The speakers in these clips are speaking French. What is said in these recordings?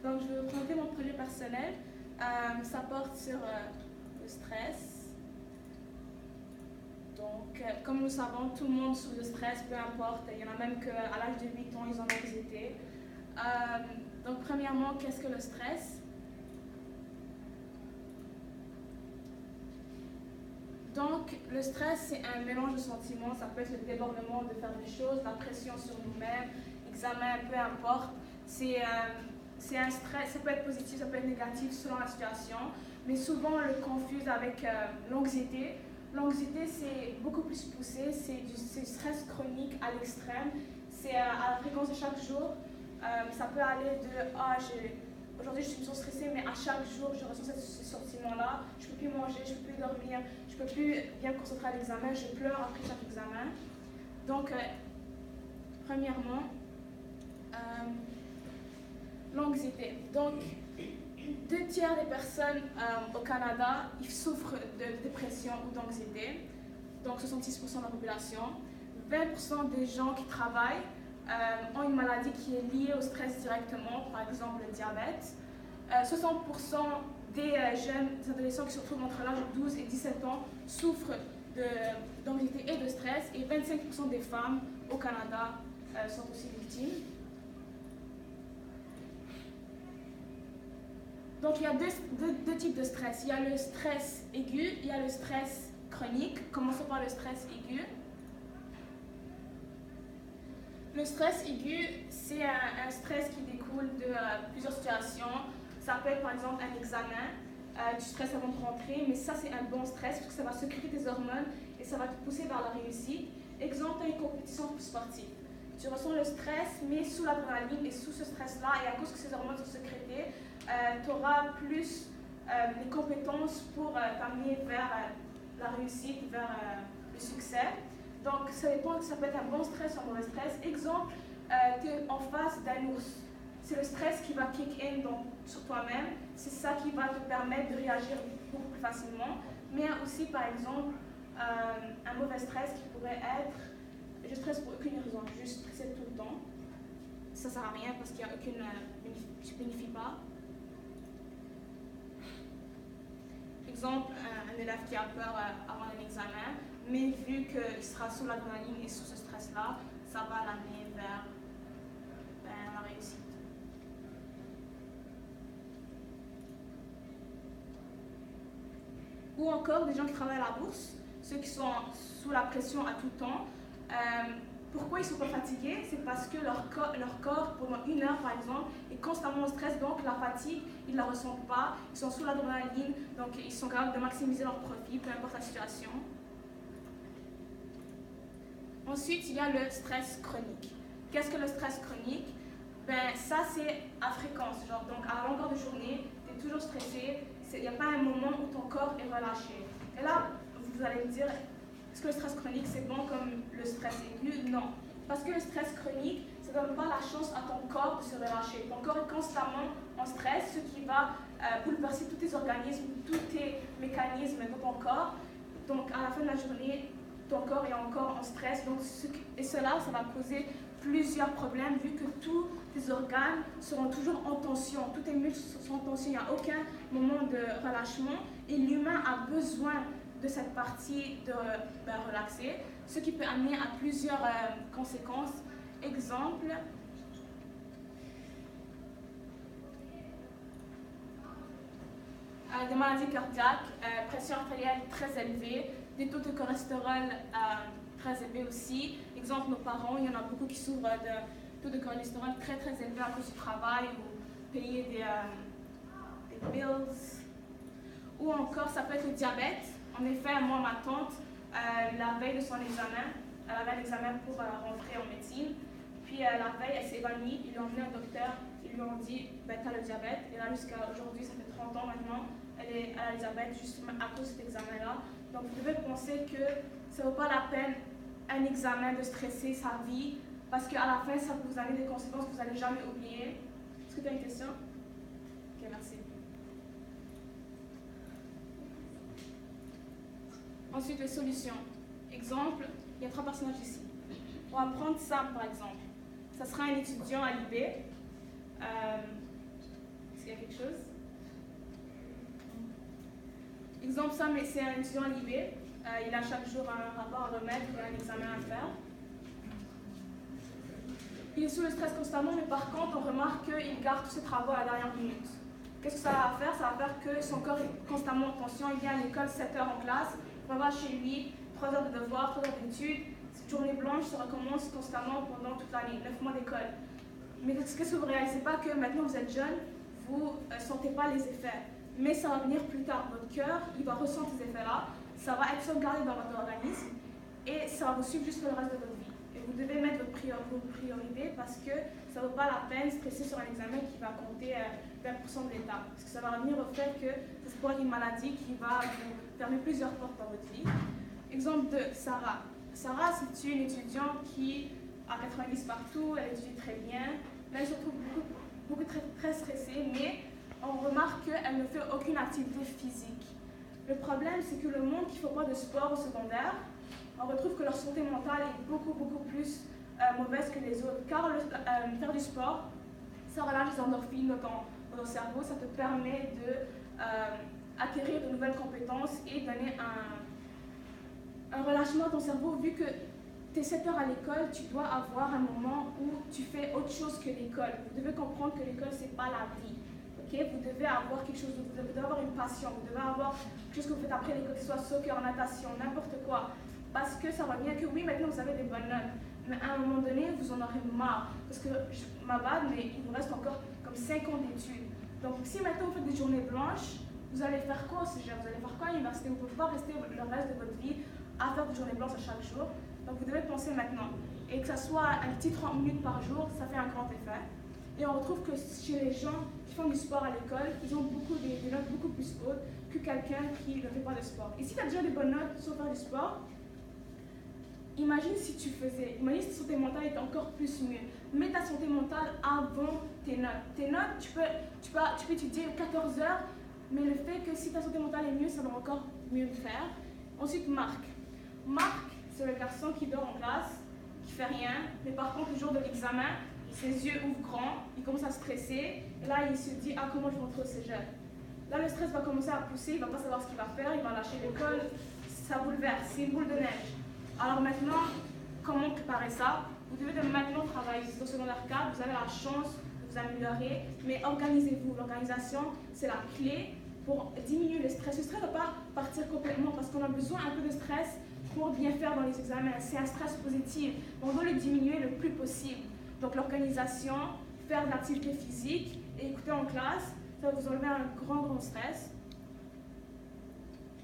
Donc, je vais vous présenter mon projet personnel. Ça porte sur le stress. Donc, comme nous savons, tout le monde souffre de stress, peu importe. Il y en a même qu'à l'âge de 8 ans, ils en ont anxiété. Donc, premièrement, qu'est-ce que le stress? Donc, le stress, c'est un mélange de sentiments. Ça peut être le débordement de faire des choses, la pression sur nous-mêmes, examen, peu importe. C'est un stress, ça peut être positif, ça peut être négatif selon la situation, mais souvent on le confuse avec l'anxiété. L'anxiété, c'est beaucoup plus poussé, c'est du stress chronique à l'extrême. C'est à la fréquence de chaque jour. Ça peut aller de aujourd'hui je suis trop stressée, mais à chaque jour je ressens ce sentiment-là. Je ne peux plus manger, je ne peux plus dormir, je ne peux plus bien me concentrer à l'examen, je pleure après chaque examen. Donc, premièrement, l'anxiété. Donc, 2/3 des personnes au Canada, ils souffrent de dépression ou d'anxiété. Donc, 66% de la population. 20% des gens qui travaillent ont une maladie qui est liée au stress directement, par exemple le diabète. 60% des jeunes adolescents qui se retrouvent entre l'âge de 12 et 17 ans souffrent d'anxiété et de stress, et 25% des femmes au Canada sont aussi victimes. Donc, il y a deux types de stress. Il y a le stress aigu, il y a le stress chronique. Commençons par le stress aigu. Le stress aigu, c'est un stress qui découle de plusieurs situations. Ça peut être par exemple un examen, du stress avant de rentrer, mais ça c'est un bon stress parce que ça va sécréter des hormones et ça va te pousser vers la réussite. Exemple, tu as une compétition sportive. Tu ressens le stress, mais sous l'adrénaline et sous ce stress-là, et à cause que ces hormones sont sécrétées, tu auras plus les compétences pour t'amener vers la réussite, vers le succès. Donc, ça dépend, ça peut être un bon stress ou un mauvais stress. Exemple, tu es en face d'un ours. C'est le stress qui va kick in sur toi-même. C'est ça qui va te permettre de réagir beaucoup plus facilement. Mais aussi, par exemple, un mauvais stress qui pourrait être je stresse pour aucune raison, je stresse tout le temps. Ça ne sert à rien parce qu'il n'y a aucune. Je ne planifie pas. Exemple, un élève qui a peur avant un examen, mais vu qu'il sera sous l'adrénaline et sous ce stress-là, ça va l'amener vers la réussite. Ou encore des gens qui travaillent à la bourse, ceux qui sont sous la pression à tout temps. Pourquoi ils ne sont pas fatigués? C'est parce que leur corps, pendant 1 heure par exemple, est constamment en stress, donc la fatigue, ils ne la ressentent pas, ils sont sous l'adrénaline, donc ils sont capables de maximiser leur profit, peu importe la situation. Ensuite, il y a le stress chronique. Qu'est-ce que le stress chronique? Ça c'est à fréquence, donc à la longueur de journée, tu es toujours stressé, il n'y a pas un moment où ton corps est relâché. Et là, vous allez me dire, est-ce que le stress chronique c'est bon comme le stress aigu? Non. Parce que le stress chronique, ça ne donne pas la chance à ton corps de se relâcher. Ton corps est constamment en stress, ce qui va bouleverser tous tes organismes, tous tes mécanismes de ton corps. Donc à la fin de la journée, ton corps est encore en stress. Et cela, ça va causer plusieurs problèmes vu que tous tes organes seront toujours en tension. Tous tes muscles sont en tension, il n'y a aucun moment de relâchement. Et l'humain a besoin de cette partie de relaxer, ce qui peut amener à plusieurs conséquences. Exemple, des maladies cardiaques, pression artérielle très élevée, des taux de cholestérol très élevés aussi. Exemple, nos parents, il y en a beaucoup qui souffrent de taux de cholestérol très très élevés à cause du travail ou payer des bills. Ou encore, ça peut être le diabète. En effet, moi, ma tante, la veille de son examen, elle avait l'examen pour rentrer en médecine. Puis la veille, elle s'est évanouie, ils l'ont emmenée au docteur, ils lui ont dit t'as le diabète. Et là, jusqu'à aujourd'hui, ça fait 30 ans maintenant, elle a le diabète juste à cause de cet examen-là. Donc, vous devez penser que ça ne vaut pas la peine un examen de stresser sa vie, parce qu'à la fin, ça vous avez des conséquences que vous n'allez jamais oublier. Est-ce que tu as une question? Ok, merci. Ensuite, les solutions. Exemple, il y a 3 personnages ici. On va prendre Sam, par exemple. Ça sera un étudiant à l'IB. dire quelque chose? Exemple, ça, mais c'est un étudiant à l'IB. Il a chaque jour un rapport à remettre et un examen à faire. Il est sous le stress constamment, mais par contre, on remarque qu'il garde tous ses travaux à la dernière minute. Qu'est-ce que ça va faire? Ça va faire que son corps est constamment en tension. Il vient à l'école 7 heures en classe, on va chez lui, 3 heures de devoirs, 3 heures d'études. Cette journée blanche se recommence constamment pendant toute l'année, 9 mois d'école. Mais qu'est-ce que vous ne réalisez pas que maintenant vous êtes jeune, vous ne sentez pas les effets. Mais ça va venir plus tard. Votre cœur, il va ressentir ces effets-là. Ça va être sauvegardé dans votre organisme et ça va vous suivre jusqu'au reste de votre vie. Et vous devez mettre vos priorités parce que ça ne vaut pas la peine de stresser sur un examen qui va compter 20% de l'état. Parce que ça va revenir au fait que ça pourrait être une maladie qui va vous fermer plusieurs portes dans votre vie. Exemple de Sarah. Sarah, c'est une étudiante qui a 90 partout, elle étudie très bien, mais elle se retrouve très stressée, mais on remarque qu'elle ne fait aucune activité physique. Le problème, c'est que le monde qui ne fait pas de sport au secondaire, on retrouve que leur santé mentale est beaucoup plus mauvaise que les autres. Car faire du sport, ça relâche les endorphines dans ton cerveau, ça te permet d'acquérir de nouvelles compétences et donner un relâchement à ton cerveau. Vu que tu es 7 heures à l'école, tu dois avoir un moment où tu fais autre chose que l'école. Vous devez comprendre que l'école, ce n'est pas la vie. Okay? Vous devez avoir quelque chose, vous devez avoir une passion, vous devez avoir quelque chose que vous faites après l'école, que ce soit soccer, natation, n'importe quoi. Parce que ça va bien que oui, maintenant vous avez des bonnes notes, mais à un moment donné, vous en aurez marre. Parce que, ma bad, mais il vous reste encore comme 5 ans d'études. Donc si maintenant vous faites des journées blanches, vous allez faire quoi au cégep? Vous allez faire quoi à l'université? Vous ne pouvez pas rester le reste de votre vie à faire des journées blanches à chaque jour. Donc vous devez penser maintenant. Et que ça soit un petit 30 minutes par jour, ça fait un grand effet. Et on retrouve que chez les gens qui font du sport à l'école, ils ont des notes beaucoup plus hautes que quelqu'un qui ne fait pas de sport. Et si tu as déjà des bonnes notes sans faire du sport, imagine si tu faisais, imagine si ta santé mentale était encore plus mieux. Mets ta santé mentale avant tes notes. Tes notes, tu peux étudier 14 heures, mais le fait que si ta santé mentale est mieux, ça va encore mieux le faire. Ensuite, Marc. Marc, c'est le garçon qui dort en classe, qui fait rien, mais par contre, le jour de l'examen, ses yeux ouvrent grands, il commence à stresser, et là, il se dit « Ah, comment je vais rentrer au cégep ?» Là, le stress va commencer à pousser, il ne va pas savoir ce qu'il va faire, il va lâcher l'école, ça bouleverse, c'est une boule de neige. Alors maintenant, comment préparer ça? Vous devez maintenant travailler au secondaire 4, vous avez la chance de vous améliorer, mais organisez-vous. L'organisation, c'est la clé pour diminuer le stress. Le stress ne va pas partir complètement parce qu'on a besoin un peu de stress pour bien faire dans les examens. C'est un stress positif. On doit le diminuer le plus possible. Donc l'organisation, faire de l'activité physique et écouter en classe, ça va vous enlever un grand stress.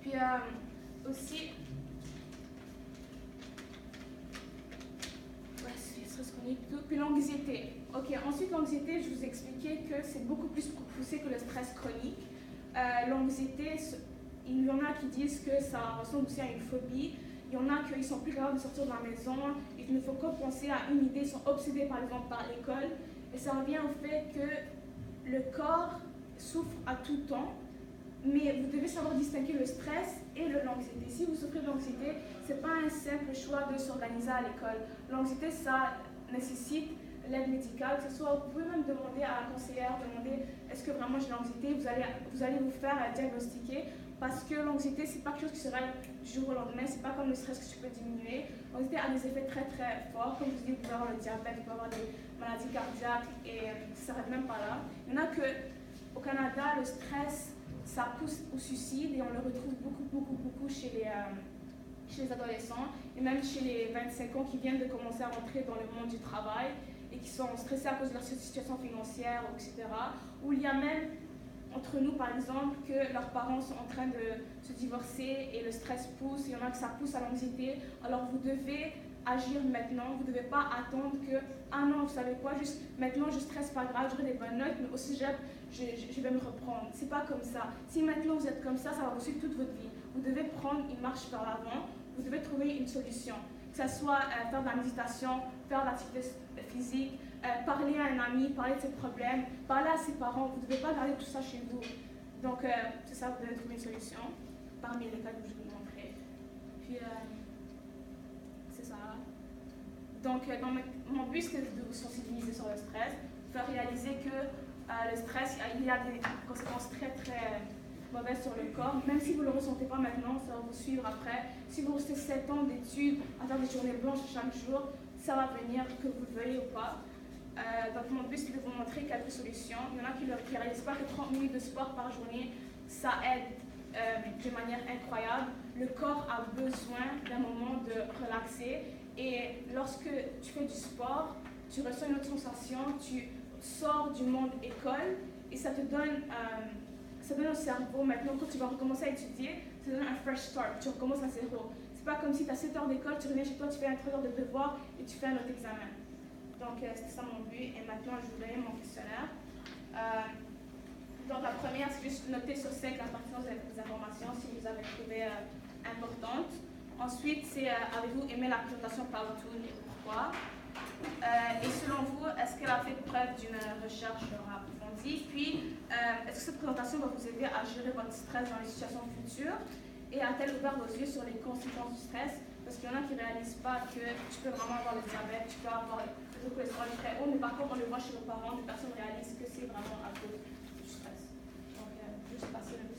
Puis aussi, puis l'anxiété. Ok, ensuite l'anxiété, je vous expliquais que c'est beaucoup plus poussé que le stress chronique. L'anxiété, il y en a qui disent que ça ressemble aussi à une phobie. Il y en a qui ne sont plus capables de sortir de la maison. Ils ne font que penser à une idée, ils sont obsédés par exemple par l'école. Et ça revient au fait que le corps souffre à tout temps. Mais vous devez savoir distinguer le stress et l'anxiété. Si vous souffrez de l'anxiété, ce n'est pas un simple choix de s'organiser à l'école. L'anxiété, ça nécessite l'aide médicale, que ce soit, vous pouvez même demander à la conseillère, demander est-ce que vraiment j'ai l'anxiété, vous allez vous faire diagnostiquer, parce que l'anxiété, c'est pas quelque chose qui sera du jour au lendemain, c'est pas comme le stress que tu peux diminuer. L'anxiété a des effets très forts, comme je vous dis, vous pouvez avoir le diabète, vous pouvez avoir des maladies cardiaques, et ça s'arrête même pas là. Il y en a que, au Canada, le stress, ça pousse au suicide, et on le retrouve beaucoup chez les adolescents, et même chez les 25 ans qui viennent de commencer à rentrer dans le monde du travail, et qui sont stressés à cause de leur situation financière, etc. Ou il y a même, entre nous par exemple, que leurs parents sont en train de se divorcer et le stress pousse, il y en a que ça pousse à l'anxiété. Alors vous devez agir maintenant, vous ne devez pas attendre que « Ah non, vous savez quoi, juste maintenant je stresse, pas grave, j'aurai des bonnes notes, mais au cégep, je vais me reprendre. » C'est pas comme ça. Si maintenant vous êtes comme ça va vous suivre toute votre vie. Vous devez prendre une marche vers l'avant, vous devez trouver une solution. Que ce soit faire de la méditation, faire de l'activité physique, parler à un ami, parler de ses problèmes, parler à ses parents. Vous ne devez pas garder tout ça chez vous. Donc, c'est ça, vous devez trouver une solution parmi les cas que je vais vous montrer. Puis, c'est ça. Donc, mon but, c'est de vous sensibiliser sur le stress. faire réaliser que le stress, il y a des conséquences très très mauvaises sur le corps. Même si vous ne le ressentez pas maintenant, ça va vous suivre après. Si vous restez 7 ans d'études à faire des journées blanches chaque jour, ça va venir que vous le veuillez ou pas. Donc mon but c'est de vous montrer quelques solutions. Il y en a qui ne réalisent pas que 30 minutes de sport par journée, ça aide de manière incroyable. Le corps a besoin d'un moment de relaxer et lorsque tu fais du sport, tu ressens une autre sensation, tu sors du monde école et ça te donne au cerveau maintenant quand tu vas recommencer à étudier, ça te donne un fresh start, tu recommences à zéro. C'est pas comme si tu as 7 heures d'école, tu reviens chez toi, tu fais un 3 heures de devoir et tu fais un autre examen. Donc c'était ça mon but et maintenant je vous donne mon questionnaire. Donc la première, c'est juste noter sur 5 la pertinence des informations si vous avez trouvé importante. Ensuite, c'est avez-vous aimé la présentation PowerTool et pourquoi? Et selon vous, est-ce qu'elle a fait preuve d'une recherche approfondie? Puis, est-ce que cette présentation va vous aider à gérer votre stress dans les situations futures? Et a-t-elle ouvert vos yeux sur les conséquences du stress? Parce qu'il y en a qui ne réalisent pas que tu peux vraiment avoir le diabète, tu peux avoir le cholestérol très haut, mais par contre, on le voit chez vos parents, des personnes réalisent que c'est vraiment à cause du stress. Donc, juste passer le